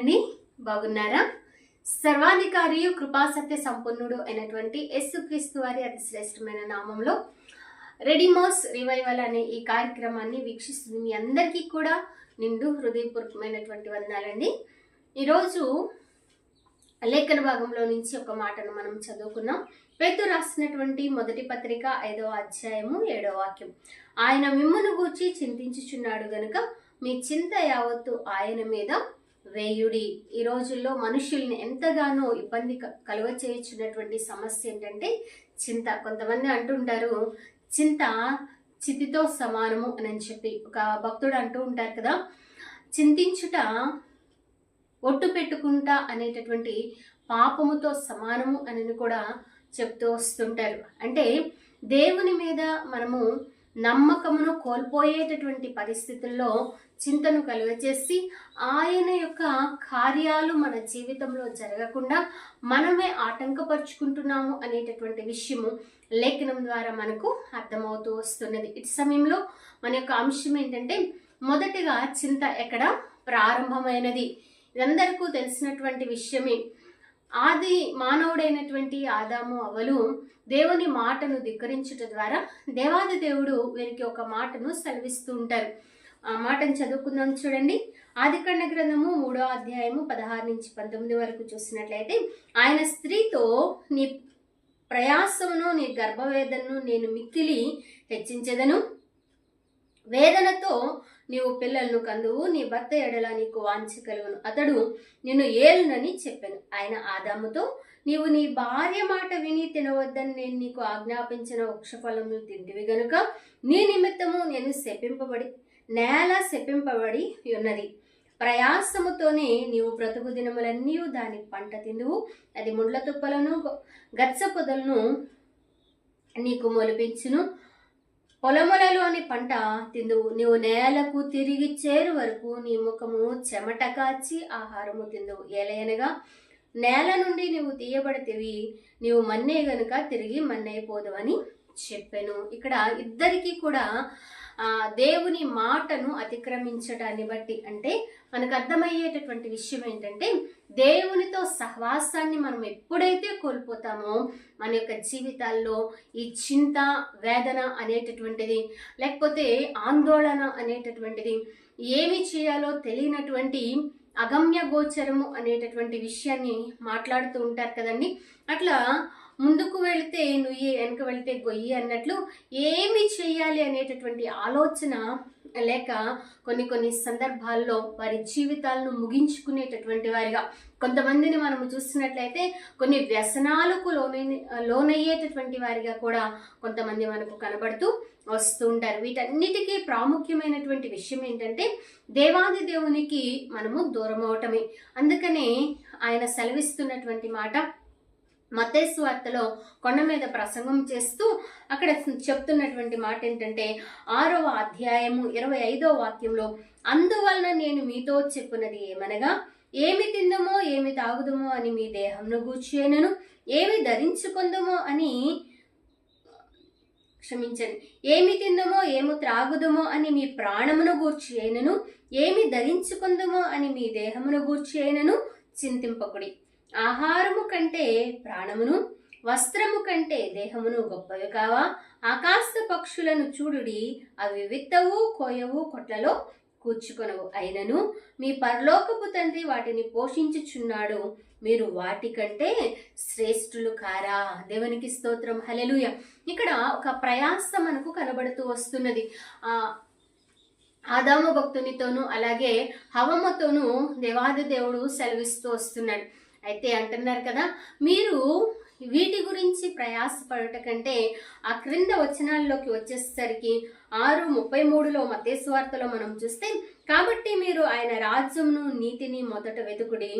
అండి, బాగున్నారా? సర్వాధికారియు కృపాసత్య సంపన్నుడు అయినటువంటి యేసుక్రీస్తు వారి అతి శ్రేష్టమైన నామంలో రెడిమోస్ రివైవల్ అనే ఈ కార్యక్రమాన్ని వీక్షిస్తుంది మీ అందరికీ కూడా నిండు హృదయపూర్వకమైనటువంటి వందనాలండి. ఈరోజు లేఖన భాగంలో నుంచి ఒక మాటను మనం చదువుకున్నాం. పేతురు రాసినటువంటి మొదటి పత్రిక 5వ అధ్యాయము 7వ వాక్యం. ఆయన మిమ్మును గూర్చి చింతించుచున్నాడు గనుక మీ చింత యావత్తు ఆయన మీద వేయుడి. ఈ రోజుల్లో మనుషుల్ని ఎంతగానో ఇబ్బంది కలుగచేయుచున్నటువంటి సమస్య ఏంటంటే చింత. కొంతమంది అంటుంటారు చింత చితితో సమానము అని చెప్పి. ఒక భక్తుడు అంటూ ఉంటారు కదా, చింతించుట ఒట్టు పెట్టుకుంటా అనేటటువంటి పాపముతో సమానము అని కూడా చెప్తూ వస్తుంటారు. అంటే దేవుని మీద మనము నమ్మకమును కోల్పోయేటటువంటి పరిస్థితుల్లో చింతను కలుగచేసి ఆయన యొక్క కార్యాలు మన జీవితంలో జరగకుండా మనమే ఆటంకపరుచుకుంటున్నాము అనేటటువంటి విషయము లేఖనం ద్వారా మనకు అర్థమవుతూ వస్తున్నది. ఇటు సమయంలో మన యొక్క అంశం ఏంటంటే, మొదటిగా చింత ఎక్కడ ప్రారంభమైనది. ఇదందరికీ తెలిసినటువంటి విషయమే. ఆది మానవుడైనటువంటి ఆదాము అవ్వలు దేవుని మాటను ధిక్కరించుట ద్వారా దేవాది దేవుడు వీరికి ఒక మాటను సెలవిస్తూ ఉంటారు. ఆ మాటను చదువుకుందాం. చూడండి, ఆదికాండ గ్రంథము 3వ అధ్యాయము 16 నుంచి 19 వరకు చూసినట్లయితే, ఆయన స్త్రీతో నీ ప్రయాసమును నీ గర్భవేదనను నేను మిక్కిలి హెచ్చించెదను, వేదనతో నీవు పిల్లలను కందువు, నీ భర్త ఎడల నీకు వాంఛ కలుగును, అతడు నిన్ను ఏలునని చెప్పాను. ఆయన ఆదాముతో, నీవు నీ భార్య మాట విని తినవద్దని నేను నీకు ఆజ్ఞాపించిన వృక్షఫలములు తింటివి గనుక నీ నిమిత్తము నేను నేల శపింపబడి ఉన్నది. ప్రయాసముతోనే నీవు బ్రతుకు దినములన్నీ దాని పంట తిందువు, అది ముండ్ల తుప్పలను గచ్చ పొదలను నీకు మొలిపించును, పొలములలోని పంట తిందువు. నీవు నేలకు తిరిగి చేరు వరకు నీ ముఖము చెమట కాచి ఆహారము తిందువు. ఏలయనగా నేల నుండి నీవు తీయబడితివి, నీవు మన్నే గనుక తిరిగి మన్నైపోదు అని చెప్పాను. ఇక్కడ ఇద్దరికి కూడా దేవుని మాటను అతిక్రమించడాన్ని బట్టి, అంటే మనకు అర్థమయ్యేటటువంటి విషయం ఏంటంటే, దేవునితో సహవాసాన్ని మనం ఎప్పుడైతే కోల్పోతామో మన యొక్క జీవితాల్లో ఈ చింత, వేదన అనేటటువంటిది, లేకపోతే ఆందోళన అనేటటువంటిది, ఏమి చేయాలో తెలియనటువంటి అగమ్య గోచరము అనేటటువంటి విషయాన్ని మాట్లాడుతూ ఉంటారు కదండి. అట్లా ముందుకు వెళితే నుయ్యి, వెనక వెళితే గొయ్యి అన్నట్లు ఏమి చేయాలి అనేటటువంటి ఆలోచన లేక కొన్ని సందర్భాల్లో వారి జీవితాలను ముగించుకునేటటువంటి వారిగా, కొంతమందిని మనము చూసినట్లయితే కొన్ని వ్యసనాలకు లోనయ్యేటటువంటి వారిగా కూడా కొంతమంది మనకు కనబడుతూ వస్తూ ఉంటారు. వీటన్నిటికీ ప్రాముఖ్యమైనటువంటి విషయం ఏంటంటే, దేవాది దేవునికి మనము దూరం అవటమే. అందుకనే ఆయన సెలవిస్తున్నటువంటి మాట మత్తయి సువార్తలో కొండ మీద ప్రసంగం చేస్తూ అక్కడ చెప్తున్నటువంటి మాట ఏంటంటే, 6వ అధ్యాయము 25వ వాక్యంలో, అందువలన నేను మీతో చెప్పున్నది ఏమనగా, ఏమి తిందమో ఏమి తాగుదమో అని మీ దేహంను గూర్చేనను, ఏమి ధరించుకుందమో అని ఏమి తిందమో ఏమి త్రాగుదమో అని మీ ప్రాణమును గూర్చేనను, ఏమి ధరించుకుందమో అని మీ దేహమును గూర్చేనను చింతింపకుడి. ఆహారము కంటే ప్రాణమును, వస్త్రము కంటే దేహమును గొప్పవి కావా? ఆకాశ పక్షులను చూడుడి, అవి విత్తవు, కోయవు, కొట్లలో కూర్చుకొనవు, అయినను మీ పరలోకపు తండ్రి వాటిని పోషించుచున్నాడు, మీరు వాటికంటే శ్రేష్ఠులు కారా? దేవునికి స్తోత్రం, హల్లెలూయా. ఇక్కడ ఒక ప్రయాస మనకు కనబడుతూ వస్తున్నది. ఆదాము భక్తునితోనూ అలాగే హవమ్మతోనూ దేవాది దేవుడు సెలవిస్తూ వస్తున్నాడు. అయితే అంటున్నారు కదా, మీరు వీటి గురించి ప్రయాసపడట కంటే ఆ క్రింద వచనాల్లోకి వచ్చేసరికి 6:33లో మత్తయి సువార్తలో మనం చూస్తే, కాబట్టి మీరు ఆయన రాజ్యమును నీతిని మొదట వెతుకుడి,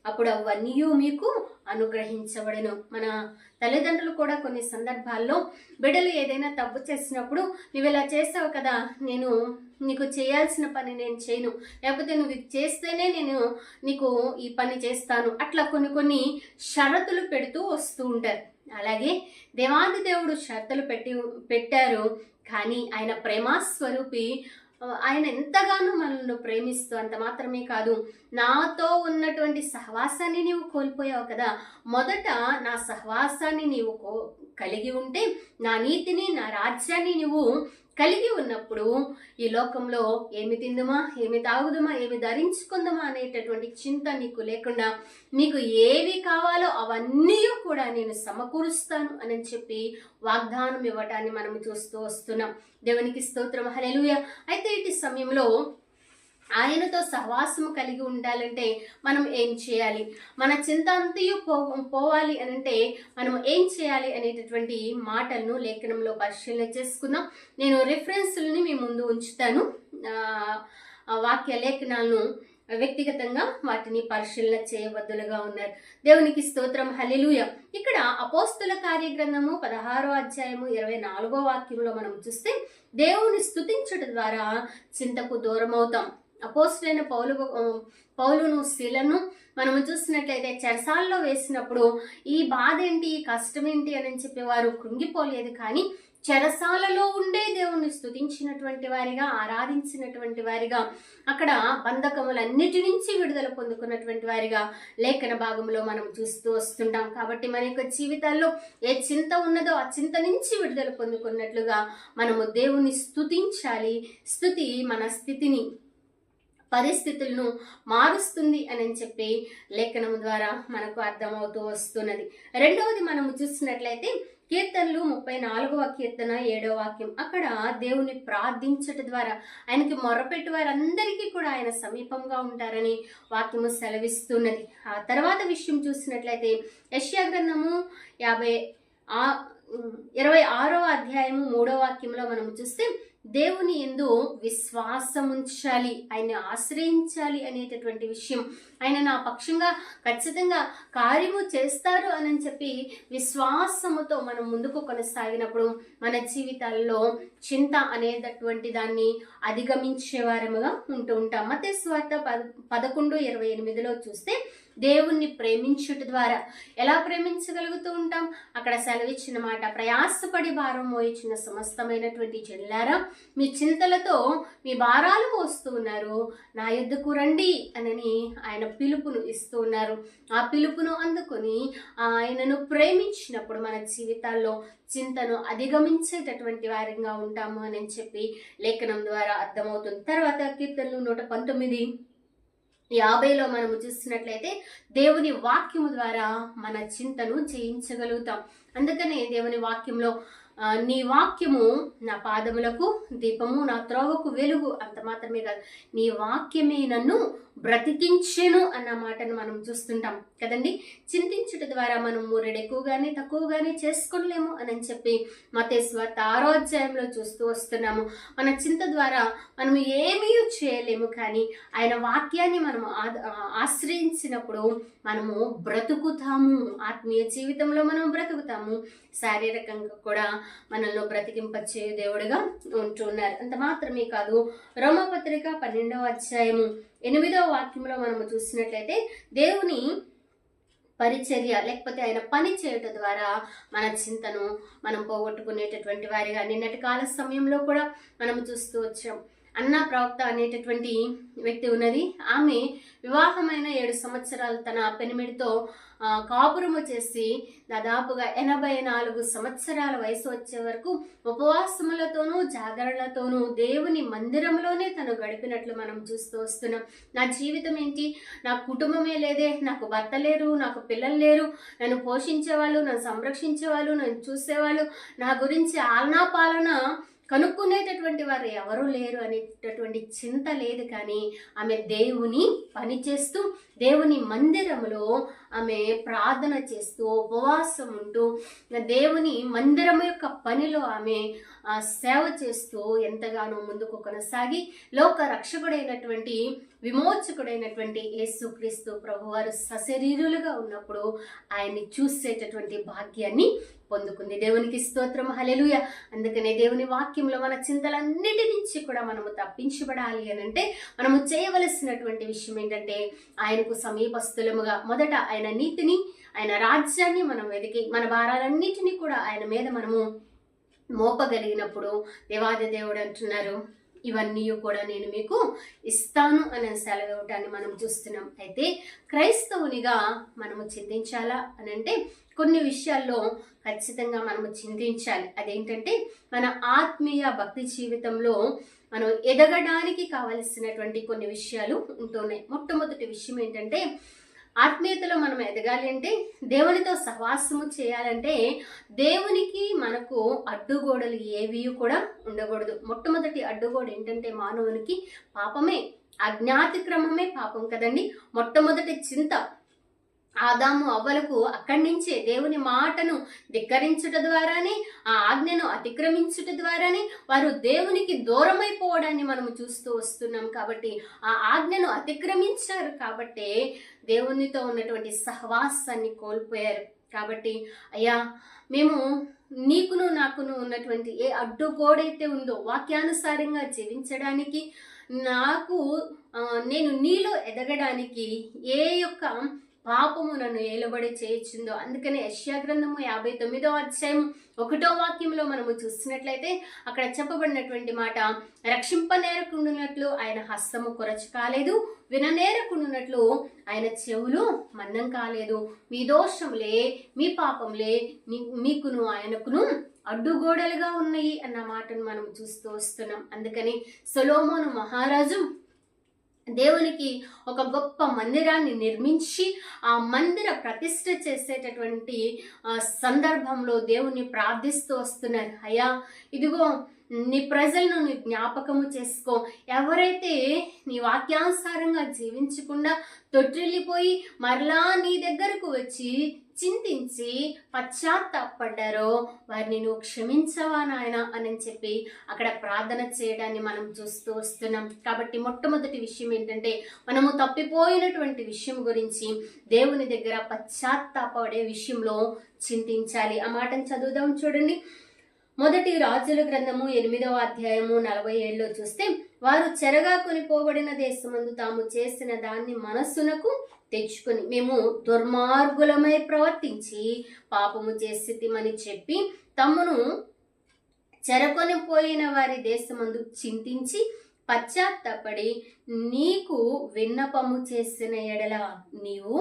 అప్పుడు అవన్నీ మీకు అనుగ్రహించబడెను. మన తల్లిదండ్రులు కూడా కొన్ని సందర్భాల్లో బిడ్డలు ఏదైనా తప్పు చేసినప్పుడు, నువ్వు ఇలా చేసావు కదా, నేను నీకు చేయాల్సిన పని నేను చేయను, లేకపోతే నువ్వు ఇది చేస్తేనే నేను నీకు ఈ పని చేస్తాను, అట్లా కొన్ని షరతులు పెడుతూ వస్తూ ఉంటారు. అలాగే దేవాది దేవుడు షరతులు పెట్టారు, కానీ ఆయన ప్రేమ స్వరూపి ఆయన ఎంతగానో మనల్ని ప్రేమిస్తూ, అంత మాత్రమే కాదు, నాతో ఉన్నటువంటి సహవాసాన్ని నీవు కోల్పోయావు కదా, మొదట నా సహవాసాన్ని నీవు కలిగి ఉంటే, నా నీతిని, నా రాజ్యాన్ని నువ్వు కలిగి ఉన్నప్పుడు ఈ లోకంలో ఏమి తిందుమా, ఏమి తాగుదుమా, ఏమి ధరించుకుందామా అనేటటువంటి చింత నీకు లేకుండా, నీకు ఏవి కావాలో అవన్నీ కూడా నేను సమకూరుస్తాను అని చెప్పి వాగ్దానం ఇవ్వటాన్ని మనం చూస్తూ వస్తున్నాం. దేవునికి స్తోత్రం, హల్లెలూయా. అయితే ఇటు సమయంలో ఆయనతో సహవాసము కలిగి ఉండాలంటే మనం ఏం చేయాలి, మన చింత అంతయు పోవాలి అని అంటే మనం ఏం చేయాలి అనేటటువంటి మాటలను లేఖనంలో పరిశీలన చేసుకుందాం. నేను రిఫరెన్స్లని మీ ముందు ఉంచుతాను. వాక్య లేఖనాలను వ్యక్తిగతంగా వాటిని పరిశీలన చేయబద్దులుగా ఉన్నారు. దేవునికి స్తోత్రం, హల్లెలూయా. ఇక్కడ అపోస్తుల కార్యగ్రంథము 16వ అధ్యాయము 24వ వాక్యంలో మనం చూస్తే, దేవుని స్తుతించడం ద్వారా చింతకు దూరం అవుతాం. అపోస్తులైన పౌలును శీలను మనము చూసినట్లయితే చెరసాల్లో వేసినప్పుడు ఈ బాధ ఏంటి, ఈ కష్టం ఏంటి అని చెప్పి వారు కృంగిపోలేదు. కానీ చెరసాలలో ఉండే దేవుణ్ణి స్తుతించినటువంటి వారిగా, ఆరాధించినటువంటి వారిగా, అక్కడ బంధకములన్నిటి నుంచి విడుదల పొందుకున్నటువంటి వారిగా లేఖన భాగంలో మనం చూస్తూ వస్తుంటాం. కాబట్టి మన యొక్క జీవితాల్లో ఏ చింత ఉన్నదో ఆ చింత నుంచి విడుదల పొందుకున్నట్లుగా మనము దేవుని స్తుతించాలి. స్తుతి మన స్థితిని, పరిస్థితులను మారుస్తుంది అని చెప్పి లేఖనం ద్వారా మనకు అర్థమవుతూ వస్తున్నది. రెండవది మనము చూసినట్లయితే కీర్తనలు 34వ కీర్తన 7వ వాక్యం. అక్కడ దేవుని ప్రార్థించటం ద్వారా, ఆయనకి మొరపెట్టు వారందరికీ కూడా ఆయన సమీపంగా ఉంటారని వాక్యము సెలవిస్తున్నది. ఆ తర్వాత విషయం చూసినట్లయితే యెషయా గ్రంథము 26వ అధ్యాయము 3వ వాక్యంలో మనం చూస్తే, దేవుని యందు విశ్వాసం ఉంచాలి, ఆయన్ని ఆశ్రయించాలి అనేటటువంటి విషయం. ఆయన నా పక్షంగా ఖచ్చితంగా కార్యము చేస్తారు అని చెప్పి విశ్వాసముతో మనం ముందుకు కొనసాగినప్పుడు మన జీవితాల్లో చింత అనేటటువంటి దాన్ని అధిగమించే వారముగా ఉంటూ ఉంటాం. మత్తయి సువార్త 11:28లో చూస్తే, దేవుణ్ణి ప్రేమించుట ద్వారా ఎలా ప్రేమించగలుగుతూ ఉంటాం? అక్కడ సెలవిచ్చిన మాట, ప్రయాసపడి భారం మోయించిన సమస్తమైనటువంటి జనులారా, మీ చింతలతో మీ భారాలు మోస్తూ ఉన్నారు, నా యొద్దకు రండి అని ఆయన పిలుపును ఇస్తూ ఉన్నారు. ఆ పిలుపును అందుకొని ఆయనను ప్రేమించినప్పుడు మన జీవితాల్లో చింతను అధిగమించేటటువంటి వారిగా ఉంటాము అని చెప్పి లేఖనం ద్వారా అర్థమవుతుంది. తర్వాత కీర్తనలు 119:50లో మనము చూసినట్లయితే, దేవుని వాక్యము ద్వారా మన చింతను జయించగలుగుతాం. అందుకనే దేవుని వాక్యంలో, నీ వాక్యము నా పాదములకు దీపము, నా త్రోవకు వెలుగు, అంత మాత్రమే కాదు, నీ వాక్యమే నన్ను బ్రతికించెను అన్న మాటను మనం చూస్తుంటాం కదండి. చింతించుట ద్వారా మనం మూరెడు ఎక్కువగానే తక్కువగానే చేసుకోలేము అని చెప్పి మత్తయి సువార్త 6వ అధ్యాయంలో చూస్తూ వస్తున్నాము. మన చింత ద్వారా మనం ఏమీ చేయలేము, కానీ ఆయన వాక్యాన్ని మనము ఆశ్రయించినప్పుడు మనము బ్రతుకుతాము. ఆత్మీయ జీవితంలో మనం బ్రతుకుతాము, శారీరకంగా కూడా మనల్ని బ్రతికింపచ్చే దేవుడుగా ఉంటున్నారు. అంత మాత్రమే కాదు, రోమపత్రిక 12వ అధ్యాయము 8వ వాక్యంలో మనము చూసినట్లయితే, దేవుని పరిచర్య లేకపోతే ఆయన పని చేయటం ద్వారా మన చింతను మనం పోగొట్టుకునేటటువంటి వారిగా నిన్నటి కాల సమయంలో కూడా మనం చూస్తూ వచ్చాం. అన్నా ప్రవక్త అనేటటువంటి వ్యక్తి ఉన్నది. ఆమె వివాహమైన 7 సంవత్సరాలు తన పెనిమిడితో కాపురము చేసి దాదాపుగా 84 సంవత్సరాల వయసు వచ్చే వరకు ఉపవాసములతోనూ జాగరణలతోనూ దేవుని మందిరంలోనే తను గడిపినట్లు మనం చూస్తూ వస్తున్నాం. నా జీవితం ఏంటి, నా కుటుంబమే లేదే, నాకు భర్త లేరు, నాకు పిల్లలు లేరు, నన్ను పోషించేవాళ్ళు, నన్ను సంరక్షించేవాళ్ళు, నన్ను చూసేవాళ్ళు, నా గురించి ఆలనా పాలన కనుక్కునేటటువంటి వారు ఎవరూ లేరు అనేటటువంటి చింత లేదు. కానీ ఆమె దేవుని పని చేస్తూ, దేవుని మందిరంలో ఆమె ప్రార్థన చేస్తూ, ఉపవాసం ఉంటూ, దేవుని మందిరం యొక్క పనిలో ఆమె సేవ చేస్తూ ఎంతగానో ముందుకు కొనసాగి లోక రక్షకుడైనటువంటి విమోచకుడైనటువంటి యేసుక్రీస్తు ప్రభువారు సశరీరులుగా ఉన్నప్పుడు ఆయన్ని చూసేటటువంటి భాగ్యాన్ని పొందుకుంది. దేవునికి స్తోత్రం, హల్లెలూయా. అందుకనే దేవుని వాక్యంలో మన చింతలన్నిటి నుంచి కూడా మనము తప్పించబడాలి అని అంటే మనము చేయవలసినటువంటి విషయం ఏంటంటే, ఆయనకు సమీపస్థులముగా మొదట ఆయన నీతిని, ఆయన రాజ్యాన్ని మనం వెతికి మన భారాలన్నిటినీ కూడా ఆయన మీద మనము మోపగలిగినప్పుడు దేవాది దేవుడు అంటున్నారు, ఇవన్నీ కూడా నేను మీకు ఇస్తాను అనే సెలవు ఇవ్వటాన్ని మనం చూస్తున్నాం. అయితే క్రైస్తవునిగా మనము చింతించాలా అని అంటే కొన్ని విషయాల్లో ఖచ్చితంగా మనము చింతించాలి. అదేంటంటే మన ఆత్మీయ భక్తి జీవితంలో మనం ఎదగడానికి కావలసినటువంటి కొన్ని విషయాలు ఉంటున్నాయి. మొట్టమొదటి విషయం ఏంటంటే ఆత్మీయతలో మనం ఎదగాలి అంటే, దేవునితో సహవాసము చేయాలంటే దేవునికి మనకు అడ్డుగోడలు ఏవి కూడా ఉండకూడదు. మొట్టమొదటి అడ్డుగోడ ఏంటంటే మానవునికి పాపమే, అజ్ఞాతిక్రమమే పాపం కదండి. మొట్టమొదటి చింత ఆదాము అవ్వలకు అక్కడి నుంచే దేవుని మాటను ధిక్కరించుట ద్వారానే, ఆ ఆజ్ఞను అతిక్రమించుట ద్వారానే వారు దేవునికి దూరమైపోవడాన్ని మనము చూస్తూ వస్తున్నాం. కాబట్టి ఆ ఆజ్ఞను అతిక్రమించారు కాబట్టి దేవునితో ఉన్నటువంటి సహవాసాన్ని కోల్పోయారు. కాబట్టి అయ్యా, మేము నీకును నాకును ఉన్నటువంటి ఏ అడ్డుగోడైతే ఉందో వాక్యానుసారంగా జీవించడానికి, నాకు నేను నీలో ఎదగడానికి ఏ యొక్క పాపము నన్ను ఏలుబడి చేయించిందో, అందుకనే యెషయా గ్రంథము 59వ అధ్యాయం 1వ వాక్యంలో మనము చూసినట్లయితే అక్కడ చెప్పబడినటువంటి మాట, రక్షింపనేరకుండునట్లు ఆయన హస్తము కొరచు కాలేదు, విననేరకుండునట్లు ఆయన చెవులు మందం కాలేదు, మీ దోషములే మీ పాపములే మీకును ఆయనకును అడ్డుగోడలుగా ఉన్నాయి అన్న మాటను మనం చూస్తూ వస్తున్నాం. అందుకని సొలొమోను మహారాజు దేవునికి ఒక గొప్ప మందిరాన్ని నిర్మించి ఆ మందిర ప్రతిష్ఠ చేసేటటువంటి సందర్భంలో దేవుని ప్రార్థిస్తూ వస్తున్నారు. అయ్యా, ఇదిగో నీ ప్రజలను నీ జ్ఞాపకము చేసుకో. ఎవరైతే నీ వాక్యానుసారంగా జీవించకుండా తొట్టిల్లిపోయి మరలా నీ దగ్గరకు వచ్చి చింతించి పశ్చాత్తాపడ్డారో వారిని నువ్వు క్షమించవా నాయన అని చెప్పి అక్కడ ప్రార్థన చేయడాన్ని మనం చూస్తూ వస్తున్నాం. కాబట్టి మొట్టమొదటి విషయం ఏంటంటే మనము తప్పిపోయినటువంటి విషయం గురించి దేవుని దగ్గర పశ్చాత్తాపడే విషయంలో చింతించాలి. ఆ మాటను చదువుదాం చూడండి. మొదటి రాజుల గ్రంథము 8వ అధ్యాయము 47లో చూస్తే, వారు చెరగా కొనిపోబడిన దేశమందు తాము చేసిన దాన్ని మనస్సునకు తెచ్చుకొని మేము దుర్మార్గులమై ప్రవర్తించి పాపము చేసితిమని చెప్పి తమ్మును చెరకొనిపోయిన వారి దేశమందు చింతించి పశ్చాత్తాపడి నీకు విన్నపము చేసిన ఎడల నీకు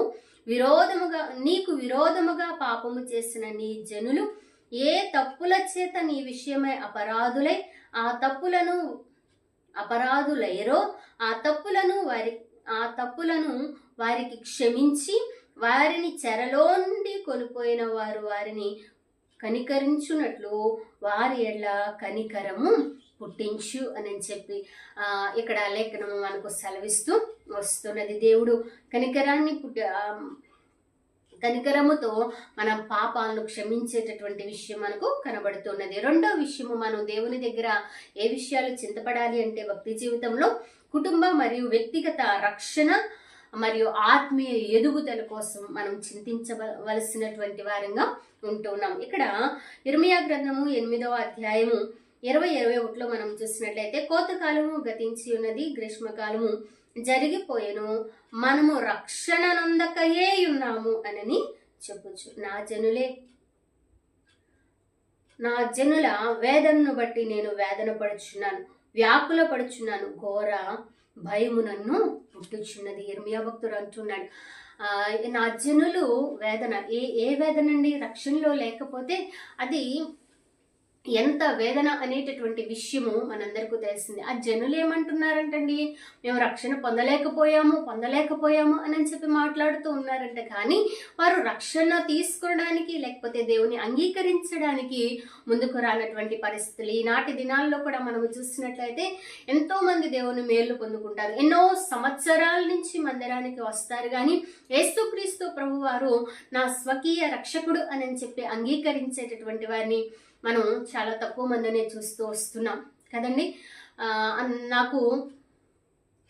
విరోధముగా పాపము చేసిన నీ జనులు ఏ తప్పుల చేత నీ విషయమై అపరాధులైరో ఆ తప్పులను వారికి క్షమించి వారిని చెరలో నుండి కొనిపోయిన వారిని కనికరించున్నట్లు వారి ఎడ్ల కనికరము పుట్టించు అని చెప్పి ఇక్కడ లేఖనము మనకు సెలవిస్తూ వస్తున్నది. దేవుడు కనికరముతో మన పాపాలను క్షమించేటటువంటి విషయం మనకు కనబడుతున్నది. రెండో విషయము, మనం దేవుని దగ్గర ఏ విషయాలు చింతపడాలి అంటే భక్తి జీవితంలో కుటుంబ మరియు వ్యక్తిగత రక్షణ మరియు ఆత్మీయ ఎదుగుదల కోసం మనం చింతించవలసినటువంటి వారంగా ఉంటున్నాం. ఇక్కడ ఇర్మియా గ్రంథము 8వ అధ్యాయము 20-21లో మనం చూసినట్లయితే, కోతకాలము గతించి ఉన్నది, గ్రీష్మకాలము జరిగిపోయెను, మనము రక్షణ నొందకయే ఉన్నాము అని చెప్పొచ్చు. నా జనుల వేదనను బట్టి నేను వేదన పడుచున్నాను, వ్యాకుల పడుచున్నాను, ఘోర భయము నన్ను పుట్టుచున్నది. ఇర్మియా భక్తుడు అంటున్నాడు, నా జనులు వేదన. ఏ వేదన అండి? రక్షణలో లేకపోతే అది ఎంత వేదన అనేటటువంటి విషయము మనందరికీ తెలిసింది. ఆ జనులు ఏమంటున్నారంటండి, మేము రక్షణ పొందలేకపోయాము అని చెప్పి మాట్లాడుతూ ఉన్నారంట. కానీ వారు రక్షణ తీసుకోవడానికి లేకపోతే దేవుని అంగీకరించడానికి ముందుకు రానటువంటి పరిస్థితులు. ఈనాటి దినాల్లో కూడా మనము చూసినట్లయితే ఎంతో మంది దేవుని మేలు పొందుకుంటారు, ఎన్నో సంవత్సరాల నుంచి మందిరానికి వస్తారు, కానీ యేసుక్రీస్తు ప్రభు వారు నా స్వకీయ రక్షకుడు అని చెప్పి అంగీకరించేటటువంటి వారిని మనం చాలా తక్కువ మందినే చూస్తూ వస్తున్నాం కదండి. నాకు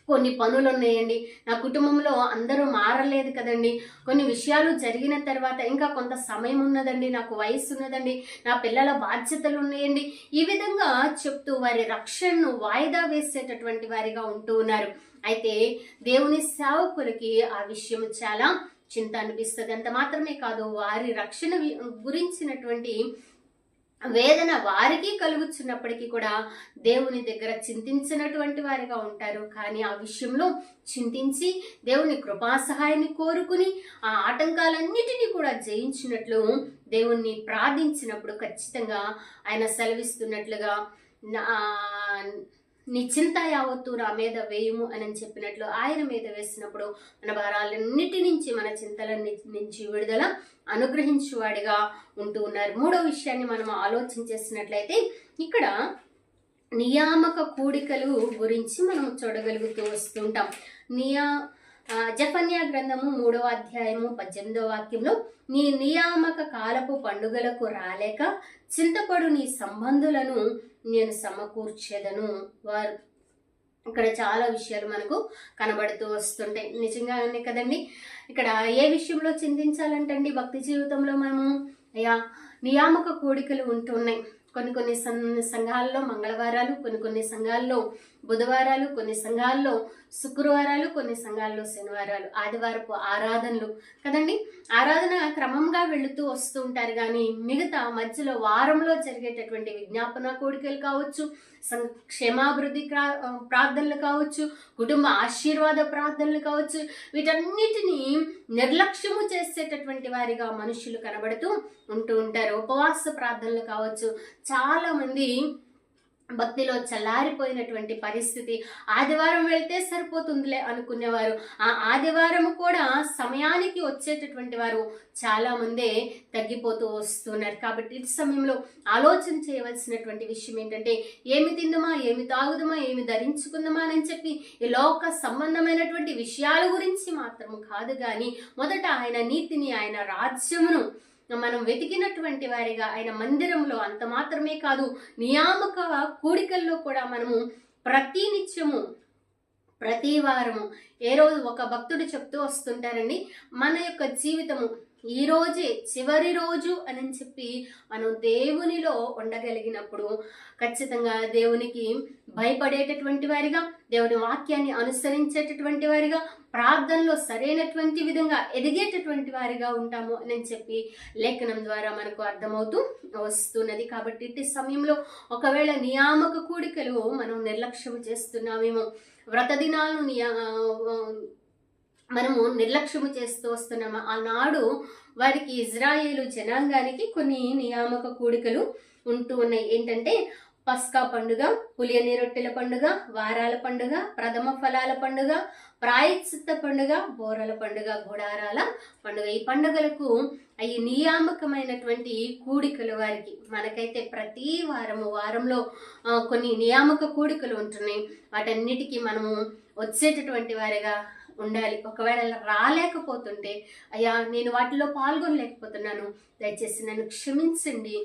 కొన్ని పనులు ఉన్నాయండి, నా కుటుంబంలో అందరూ మారలేదు కదండి, కొన్ని విషయాలు జరిగిన తర్వాత ఇంకా కొంత సమయం ఉన్నదండి, నాకు వయసు ఉన్నదండి, నా పిల్లల బాధ్యతలు ఉన్నాయండి, ఈ విధంగా చెప్తూ వారి రక్షణను వాయిదా వేసేటటువంటి వారిగా ఉంటూ ఉన్నారు. అయితే దేవుని సేవకులకి ఆ విషయం చాలా చింత అనిపిస్తుంది. అంత మాత్రమే కాదు, వారి రక్షణ గురించినటువంటి వేదన వారికి కలుగుతున్నప్పటికీ కూడా దేవుని దగ్గర చింతించినటువంటి వారిగా ఉంటారు. కానీ ఆ విషయంలో చింతించి దేవుని కృపా సహాయాన్ని కోరుకుని ఆ ఆటంకాలన్నిటినీ కూడా జయించినట్లు దేవుణ్ణి ప్రార్థించినప్పుడు ఖచ్చితంగా ఆయన సెలవిస్తున్నట్లుగా నీ చింత యావత్తు నా మీద వేయము అని చెప్పినట్లు ఆయన మీద వేసినప్పుడు మన భారాలన్నిటి నుంచి, మన చింతల నుంచి విడుదల అనుగ్రహించువాడిగా ఉంటూ ఉన్నారు. మూడో విషయాన్ని మనం ఆలోచించేసినట్లయితే ఇక్కడ నియామక కూడికలు గురించి మనం చూడగలుగుతూ వస్తుంటాం. జెఫన్యా గ్రంథము 3వ అధ్యాయము 18వ వాక్యంలో, నీ నియామక కాలపు పండుగలకు రాలేక చింతపడు నీ సంబంధులను నేను సమకూర్చేదను. వారు ఇక్కడ చాలా విషయాలు మనకు కనబడుతూ వస్తుంటాయి. నిజంగానే కదండి. ఇక్కడ ఏ విషయంలో చింతించాలంటండి భక్తి జీవితంలో మనము నియామక కోడికలు ఉంటున్నాయి. కొన్ని సంఘాల్లో మంగళవారాలు, కొన్ని సంఘాల్లో బుధవారాలు, కొన్ని సంఘాల్లో శుక్రవారాలు, కొన్ని సంఘాల్లో శనివారాలు, ఆదివారపు ఆరాధనలు కదండి. ఆరాధన క్రమంగా వెళుతూ వస్తూ ఉంటారు. కానీ మిగతా మధ్యలో వారంలో జరిగేటటువంటి విజ్ఞాపన కోడికలు కావచ్చు, క్షేమాభివృద్ధి ప్రార్థనలు కావచ్చు, కుటుంబ ఆశీర్వాద ప్రార్థనలు కావచ్చు, వీటన్నిటినీ నిర్లక్ష్యము చేసేటటువంటి వారిగా మనుషులు కనబడుతూ ఉంటూ ఉంటారు. ఉపవాస ప్రార్థనలు కావచ్చు, చాలా మంది భక్తిలో చల్లారిపోయినటువంటి పరిస్థితి. ఆదివారం వెళ్తే సరిపోతుందిలే అనుకునేవారు ఆ ఆదివారం కూడా సమయానికి వచ్చేటటువంటి వారు చాలా మందే తగ్గిపోతూ వస్తున్నారు. కాబట్టి ఈ సమయంలో ఆలోచన చేయవలసినటువంటి విషయం ఏంటంటే, ఏమి తిందుమా, ఏమి తాగుదమా, ఏమి ధరించుకుందామా అని చెప్పి ఈ లోక సంబంధమైనటువంటి విషయాల గురించి మాత్రం కాదు, కానీ మొదట ఆయన నీతిని, ఆయన రాజ్యమును మనం వెతికినటువంటి వారిగా ఆయన మందిరంలో, అంత మాత్రమే కాదు నియామక కూడికల్లో కూడా మనము ప్రతి నిత్యము, ప్రతి వారము, ఏ రోజు ఒక భక్తుడు చెప్తూ వస్తుంటారండి, మన యొక్క జీవితము ఈ రోజే చివరి రోజు అని చెప్పి మనం దేవునిలో ఉండగలిగినప్పుడు ఖచ్చితంగా దేవునికి భయపడేటటువంటి వారిగా, దేవుని వాక్యాన్ని అనుసరించేటటువంటి వారిగా, ప్రార్థనలో సరైనటువంటి విధంగా ఎదిగేటటువంటి వారిగా ఉంటాము అని చెప్పి లేఖనం ద్వారా మనకు అర్థమవుతూ వస్తున్నది. కాబట్టి ఇట్టి సమయంలో ఒకవేళ నియామక కూడికలు మనం నిర్లక్ష్యం చేస్తున్నామేమో, వ్రత దినాలను మనము నిర్లక్ష్యము చేస్తూ వస్తున్నాము. ఆనాడు వారికి ఇజ్రాయేలు జనాంగానికి కొన్ని నియామక కూడికలు ఉంటూ ఉన్నాయి. ఏంటంటే పస్కా పండుగ, పులియని రొట్టెల పండుగ, వారాల పండుగ, ప్రథమ ఫలాల పండుగ, ప్రాయశ్చిత్త పండుగ, బోరల పండుగ, గుడారాల పండుగ. ఈ పండుగలకు అవి నియామకమైనటువంటి కూడికలు వారికి. మనకైతే ప్రతి వారంలో కొన్ని నియామక కూడికలు ఉంటున్నాయి. వాటన్నిటికీ మనము వచ్చేటటువంటి వారిగా ఉండాలి. ఒకవేళ రాలేకపోతుంటే, అయ్యా నేను వాటిలో పాల్గొనలేకపోతున్నాను, దయచేసి నన్ను క్షమించండి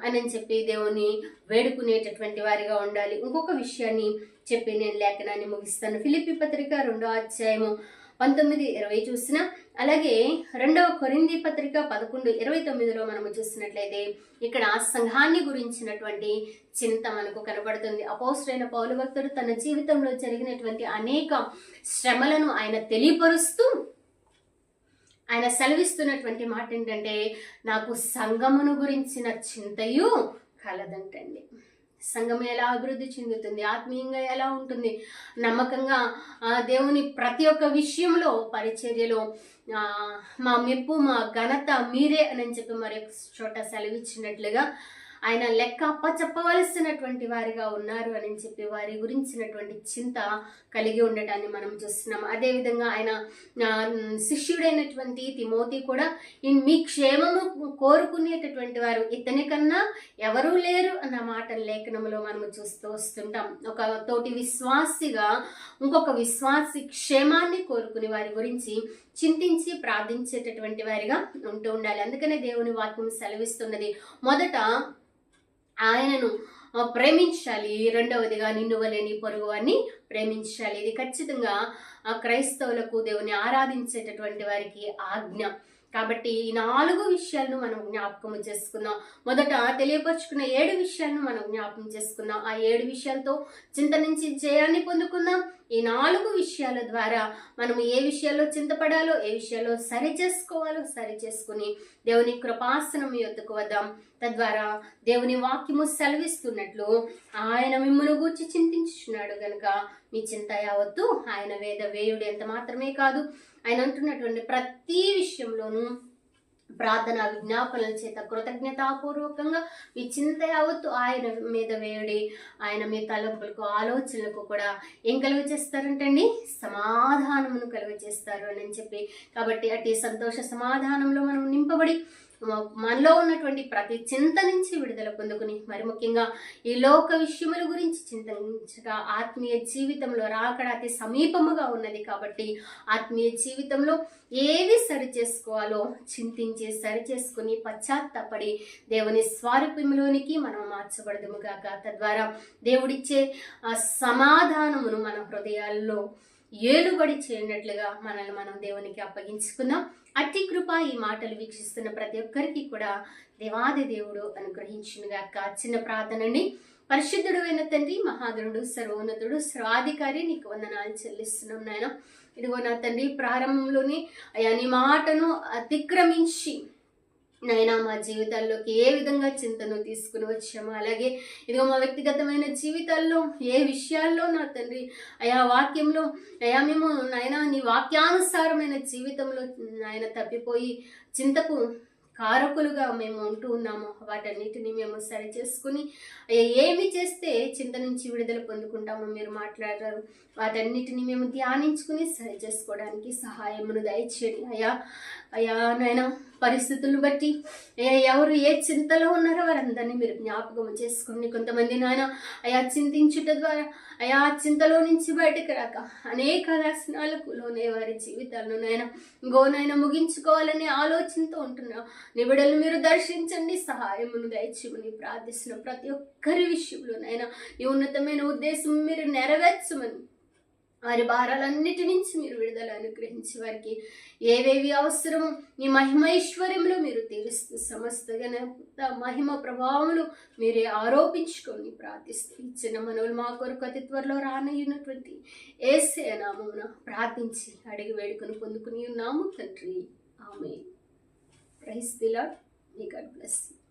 అని చెప్పి దేవుని వేడుకునేటటువంటి వారిగా ఉండాలి. ఇంకొక విషయాన్ని చెప్పి నేను లేఖనాన్ని ముగిస్తాను. ఫిలిప్పీ పత్రిక 2వ అధ్యాయము 19-20 చూసిన, అలాగే 2వ కొరింథీ పత్రిక 11-29లో మనము చూసినట్లయితే ఇక్కడ సంఘాన్ని గురించినటువంటి చింత మనకు కనబడుతుంది. అపోస్తలుడైన పౌలు భక్తుడు తన జీవితంలో జరిగినటువంటి అనేక శ్రమలను ఆయన తెలియపరుస్తూ ఆయన సెలవిస్తున్నటువంటి మాట ఏంటంటే, నాకు సంఘమును గురించిన చింతయు కలదంటండి. సంఘం ఎలా అభివృద్ధి చెందుతుంది, ఆత్మీయంగా ఎలా ఉంటుంది, నమ్మకంగా దేవుని ప్రతి ఒక్క విషయంలో, పరిచర్యలో మా మెప్పు, మా ఘనత మీరే అని చెప్పి మరి చోట సెలవిచ్చినట్లుగా ఆయన లెక్క అప్పచెప్పవలసినటువంటి వారిగా ఉన్నారు అని చెప్పి వారి గురించినటువంటి చింత కలిగి ఉండటాన్ని మనం చూస్తున్నాం. అదేవిధంగా ఆయన శిష్యుడైనటువంటి తిమోతి కూడా మీ క్షేమము కోరుకునేటటువంటి వారు ఇతని కన్నా ఎవరూ లేరు అన్న మాట లేఖనంలో మనము చూస్తూ వస్తుంటాం. ఒక తోటి విశ్వాసిగా ఇంకొక విశ్వాసి క్షేమాన్ని కోరుకునే వారి గురించి చింతించి ప్రార్థించేటటువంటి వారిగా ఉంటూ ఉండాలి. అందుకనే దేవుని వాక్యం సెలవిస్తున్నది, మొదట ఆయనను ప్రేమించాలి, రెండవదిగా నిన్ను వలె నీ పొరుగు వారిని ప్రేమించాలి. ఇది ఖచ్చితంగా క్రైస్తవులకు, దేవుని ఆరాధించేటటువంటి వారికి ఆజ్ఞ. కాబట్టి ఈ 4 విషయాలను మనం జ్ఞాపకం చేసుకుందాం. మొదట తెలియపరుచుకున్న 7 విషయాలను మనం జ్ఞాపకం చేసుకుందాం. ఆ 7 విషయాలతో చింత నుంచి జయాన్ని పొందుకుందాం. ఈ 4 విషయాల ద్వారా మనం ఏ విషయాల్లో చింతపడాలో, ఏ విషయాల్లో సరి చేసుకోవాలో సరి చేసుకుని దేవుని కృపాసనం యొద్దకు వద్దాం. తద్వారా దేవుని వాక్యము సెలవిస్తున్నట్లు ఆయన మిమ్మును గూర్చి చింతించుచున్నాడు గనుక మీ చింత యావత్తు ఆయన వేద వేయుడు. ఎంత మాత్రమే కాదు, ఆయన అంటున్నటువంటి ప్రతి విషయంలోనూ ప్రార్థన విజ్ఞాపనల చేత కృతజ్ఞతాపూర్వకంగా మీ చింత యావత్తు ఆయన మీద వేయుడి. ఆయన మీ తలంపులకు, ఆలోచనలకు కూడా ఏం కలుగ చేస్తారంటండి? సమాధానమును కలుగ చేస్తారు అని చెప్పి. కాబట్టి అట్టి సంతోష సమాధానంలో మనం నింపబడి మనలో ఉన్నటువంటి ప్రతి చింత నుంచి విడుదల పొందుకుని, మరి ముఖ్యంగా ఈ లోక విషయముల గురించి చింతించగా, ఆత్మీయ జీవితంలో రాకడ అతి సమీపముగా ఉన్నది కాబట్టి ఆత్మీయ జీవితంలో ఏవి సరి చేసుకోవాలో చింతించి సరి చేసుకుని పశ్చాత్తాపడి దేవుని స్వారూప్యములోనికి మనం మార్చబడదుముగాక. తద్వారా దేవుడిచ్చే సమాధానమును మన హృదయాల్లో ఏలుబడి చేయనట్లుగా మనల్ని మనం దేవునికి అప్పగించుకుందాం. అట్టి కృప ఈ మాటలు వీక్షిస్తున్న ప్రతి ఒక్కరికి కూడా దేవాది దేవుడు అనుగ్రహించునుగాక. చిన్న ప్రార్థన అండి. పరిశుద్ధుడు అయిన తండ్రి, మహాగణుడు, సర్వోన్నతుడు, సర్వాధికారి, నీకు వందనాలు చెల్లిస్తున్నాం నాయన. ఇదిగో నా తండ్రి, ప్రారంభంలోనే అయ్యా నీ మాటను అతిక్రమించి నైనా మా జీవితాల్లోకి ఏ విధంగా చింతను తీసుకుని వచ్చామో, అలాగే ఇదిగో మా వ్యక్తిగతమైన జీవితాల్లో ఏ విషయాల్లో నా తండ్రి అయా వాక్యంలో అయా మేము నాయనా నీ వాక్యానుసారమైన జీవితంలో నాయన తప్పిపోయి చింతకు కారకులుగా మేము ఉంటూ ఉన్నాము. వాటన్నిటిని మేము సరి చేసుకుని ఏమి చేస్తే చింత నుంచి విడుదల పొందుకుంటామో మీరు మాట్లాడారు. వాటన్నిటిని మేము ధ్యానించుకుని సరి చేసుకోవడానికి సహాయమును దయచేయండి అయా నాయన. పరిస్థితులను బట్టి ఎవరు ఏ చింతలో ఉన్నారో వారందరినీ మీరు జ్ఞాపకం చేసుకోండి. కొంతమంది నాయన అయా చింతించుట ద్వారా అయా చింతలో నుంచి బయటకు రాక అనేక వ్యసనాలకు లోనే వారి జీవితాలను నాయన ముగించుకోవాలనే ఆలోచనతో ఉంటున్నా నీ బిడ్డలు మీరు దర్శించండి, సహాయమును దయచేయమని ప్రార్థిస్తున్న ప్రతి ఒక్కరి విషయంలో నాయన ఈ ఉన్నతమైన ఉద్దేశం మీరు నెరవేర్చమని, వారి భారాలన్నిటి నుంచి మీరు విడుదల అనుగ్రహించి వారికి ఏవేవి అవసరమో నీ మహిమైశ్వర్యంలో మీరు తీరుస్తూ సమస్త మహిమ ప్రభావములు మీరే ఆరోపించుకొని ప్రార్థిస్తూ ఇచ్చిన మనవులు మా కొరకు అతి త్వరలో రానయ్యున్నటువంటి యేసయ్య నామమున ప్రార్థించి అడిగి వేడుకొని పొందుకుని ఉన్నాము తండ్రి. Amen. Praise the Lord. God bless you.